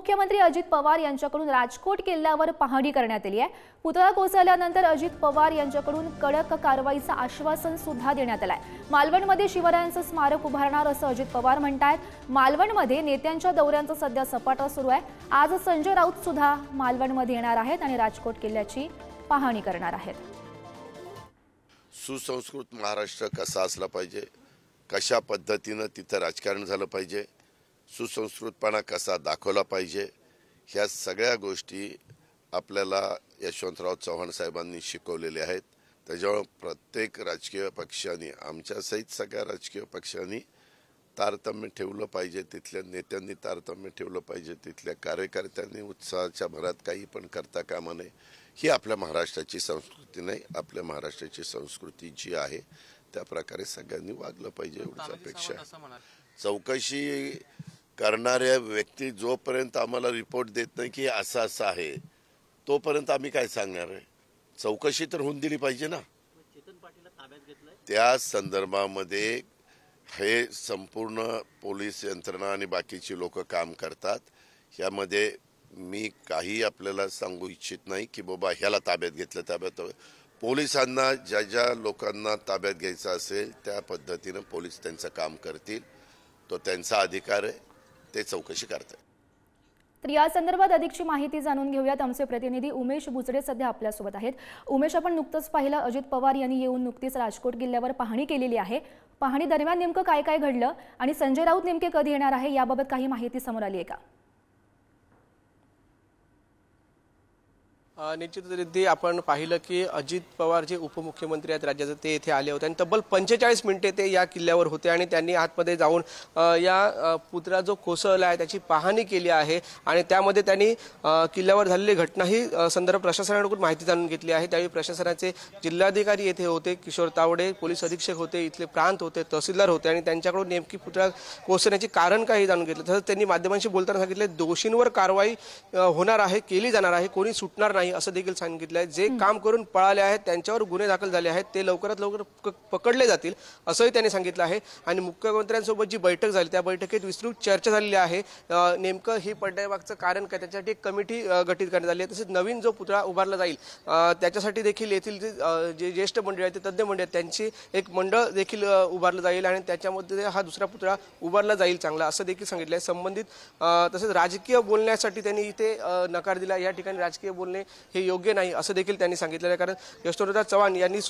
उपमुख्यमंत्री अजित पवार यांच्याकडून राजकोट किल्ल्यावर पाहणी करण्यात आली आहे। पुतळा कोसळल्यानंतर अजित पवार यांच्याकडून कडक कारवाईचं आश्वासन सुद्धा देण्यात आलंय। मालवणमध्ये शिवरायांचं स्मारक उभारणार असं अजित पवार म्हणतात। मालवणमध्ये नेत्यांच्या दौऱ्यांचा सध्या सपाटा सुरू आहे। आज संजय राऊत सुद्धा मालवणमध्ये येणार आहेत आणि राजकोट किल्ल्याची पाहणी करणार आहेत। सुसंस्कृत महाराष्ट्र कसा असला पाहिजे, कशा पद्धतीने तिथे राजकारण झालं पाहिजे, सुसंस्कृतपणा कसा दाखवला पाहिजे, ह्या सगळ्या गोष्टी आपल्याला यशवंतराव चव्हाण साहेबांनी शिकवलेल्या आहेत। त्याच्यामुळे प्रत्येक राजकीय पक्षाने, आमच्यासहित सगळ्या राजकीय पक्षांनी तारतम्य ठेवलं पाहिजे, तिथल्या नेत्यांनी तारतम्य ठेवलं पाहिजे, तिथल्या कार्यकर्त्यांनी उत्साहाच्या भरात काही पण करता कामा नये। ही आपल्या महाराष्ट्राची संस्कृती नाही, आपल्या महाराष्ट्राची संस्कृती जी आहे त्या प्रकारे सगळ्यांनी वागलं पाहिजे एवढीच अपेक्षा आहे। चौकशी करणाऱ्या व्यक्ती जोपर्यंत आम्हाला रिपोर्ट देत नाही की असं असं आहे, तोपर्यंत आम्ही काय सांगणार आहे? चौकशी तर होऊन दिली पाहिजे ना। त्या संदर्भामध्ये हे संपूर्ण पोलीस यंत्रणा आणि बाकीची लोक काम करतात। यामध्ये मी काही आपल्याला सांगू इच्छित नाही की बाबा ह्याला ताब्यात घेतलं, ताब्यात पोलिसांना ज्या ज्या लोकांना ताब्यात घ्यायचं असेल त्या पद्धतीने पोलीस त्यांचं काम करतील, तो त्यांचा अधिकार आहे, ते चौकशी करतात। तर या संदर्भात अधिकची माहिती जाणून घेऊयात। आमचे प्रतिनिधी उमेश बुचडे सध्या आपल्यासोबत आहेत। उमेश, आपण नुकतंच पाहिलं अजित पवार यांनी येऊन नुकतीच राजकोट किल्ल्यावर पाहणी केलेली आहे। पाहणी दरम्यान नेमकं काय काय घडलं आणि संजय राऊत नेमके कधी येणार आहे याबाबत काही माहिती समोर आली आहे का? निश्चितरित्या आपण पाहिलं की अजित पवार जे उपमुख्यमंत्री आहेत राज्याचे, ते येथे आले होते आणि तब्बल 45 मिनिटे ते या किल्ल्यावर होते आणि त्यांनी आतमध्ये जाऊन या पुतळा जो कोसळला आहे त्याची पाहणी केली आहे आणि त्यामध्ये त्यांनी किल्ल्यावर झालेली घटनाही संदर्भ प्रशासनाकडून माहिती जाणून घेतली आहे। त्यावेळी प्रशासनाचे जिल्हाधिकारी येथे होते, किशोर तावडे पोलीस अधीक्षक होते, इथले प्रांत होते, तहसीलदार होते आणि त्यांच्याकडून नेमकी पुतळा कोसळण्याचे कारण काही जाणून घेतलं। तसंच त्यांनी माध्यमांशी बोलताना सांगितले दोषींवर कारवाई होणार आहे, केली जाणार आहे, कोणी सुटणार नाही असं देखील सांगितलं आहे। जे काम करून पळाले आहेत त्यांच्यावर गुन्हे दाखल झाले आहेत, ते लवकरात लवकर पकडले जातील असंही त्यांनी सांगितलं आहे। आणि मुख्यमंत्र्यांसोबत जी बैठक झाली त्या बैठकीत विस्तृत चर्चा झालेली आहे। नेमकं ही पडण्यामागचं कारण काय, त्याच्यासाठी एक कमिटी गठीत करण्यात आली आहे। तसेच नवीन जो पुतळा उभारला जाईल त्याच्यासाठी देखील येथील जे ज्येष्ठ मंडळी आहेत, ते तज्ञ मंडळी आहेत, त्यांची एक मंडळ देखील उभारलं जाईल आणि त्याच्यामध्ये हा दुसरा पुतळा उभारला जाईल चांगला असं देखील सांगितलं आहे। संबंधित तसेच राजकीय बोलण्यासाठी त्यांनी इथे नकार दिला। या ठिकाणी राजकीय बोलणे हे योग्य नाही असं देखील त्यांनी सांगितलेलं आहे, कारण यशवंतराव चव्हाण यांनी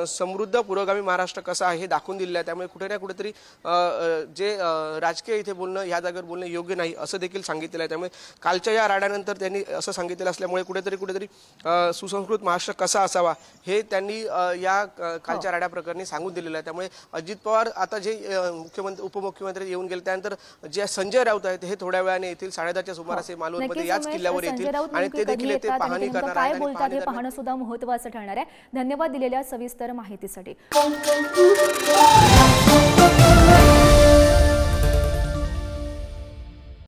समृद्ध पुरोगामी महाराष्ट्र कसा आहे हे दाखवून दिलेलं आहे। त्यामुळे कुठे ना कुठेतरी जे राजकीय इथे बोलणं, या जागेवर बोलणं योग्य नाही असं देखील सांगितलेलं आहे। त्यामुळे कालच्या या राड्यानंतर त्यांनी असं सांगितलेलं असल्यामुळे कुठेतरी सुसंस्कृत महाराष्ट्र कसा असावा हे त्यांनी या कालच्या राड्या प्रकरणी सांगून दिलेलं आहे। त्यामुळे अजित पवार आता जे उपमुख्यमंत्री येऊन गेले त्यानंतर जे संजय राऊत आहेत हे थोड्या वेळाने येथील 10:30च्या सुमारास मालवणमध्ये याच किल्ल्यावर येतील आणि ते देखील येथे पाहणी करणार काय बोलतात हे पाहणं सुद्धा महत्त्वाचं ठरणार आहे। धन्यवाद दिलेल्या सविस्तर माहितीसाठी।